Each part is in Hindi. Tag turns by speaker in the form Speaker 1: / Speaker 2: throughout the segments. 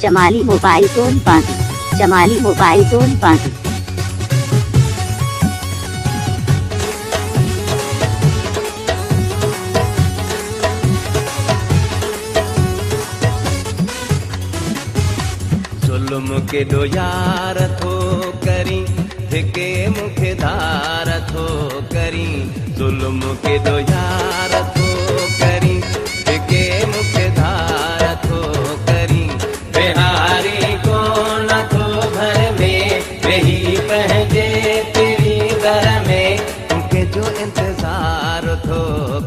Speaker 1: चमाली मोबाइल फ़ोन पार्टी, चमाली मोबाइल फ़ोन पार्टी।
Speaker 2: जुल्म के दो यार थो करी धिके मुखे धार थो करी, जुल्म के दो यार थो करी धिके मुखे धार थो करी। बिहारी को न थो भर में वही पहजे तेरी दर में, उनके जो इंतजार थो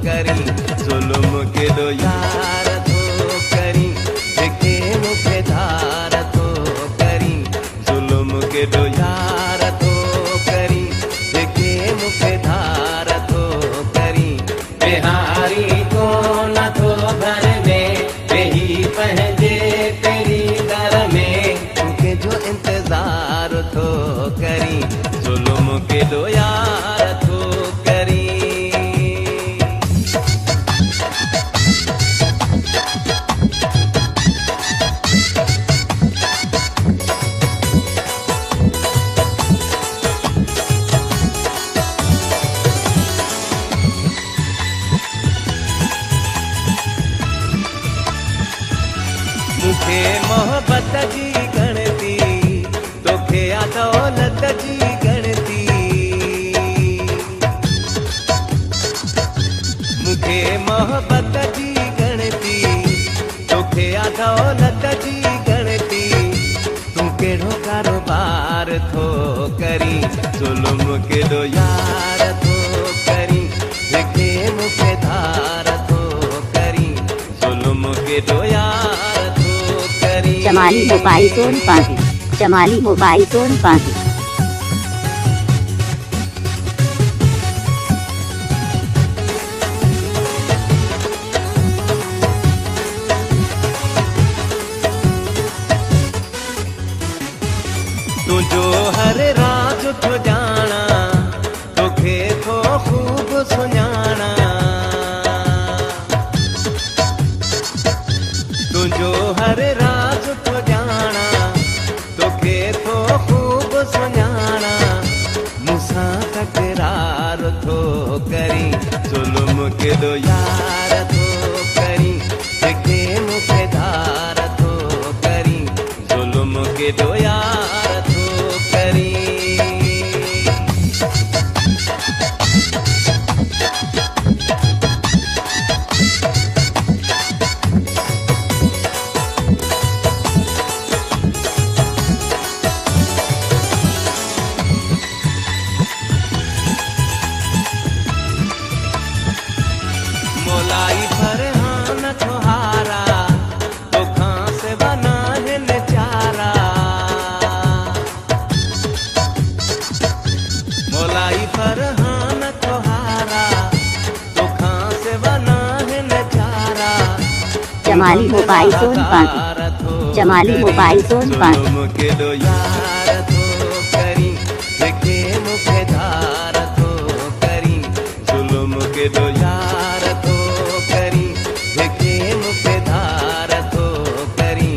Speaker 2: करी। जुल्म के दो यार थो करी धिके मुखे धार थो करी, जुल्म के दो यार थो करी धिके मुखे धार थो करी। बिहारी को न थो भर में वही पहजे तेरी दर में, उनके जो इंतजार थो करी। जुल्म के दो यार थो करी। मुखे मोहब्बत जी गणती तोखे आ दौलत जी गणती, मुखे मोहब्बत जी गणती तोखे आ दौलत जी गणती। तू केड़ो कारोबार थो करी, जुल्म के दो यार थो करी धिके मुखे धार थो करी, जुल्म के दो यार थो करी।
Speaker 1: चमाली मोबाइल फ़ोन पार्टी, चमाली मोबाइल फ़ोन पार्टी।
Speaker 2: तुझो हर राज थो जाना तोखे थो खूब सुञाणा, तुझो हर राज थो जाना तोखे थो खूब सुञाणा। मूंसां तकरार थो करी, जुल्म के दो यार थो करी धिके मुखे धार थो करी, जुल्म के दो यार थो करी। मोलाई फरहान थोहारा तोखां से बना हिन चारा, मोलाई फरहान थोहारा तोखां से बना हिन चारा।
Speaker 1: चमाली मोबाइल फ़ोन पार्टी, चमाली मोबाइल फ़ोन पार्टी।
Speaker 2: जुल्म के दो यार थो करी धिके मुखे धार थो करी, जुल्म के दो यार थो करी धिके मुखे धार थो करी।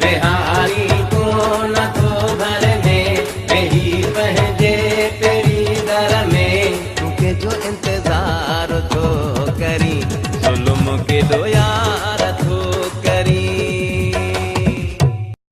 Speaker 2: बिहारी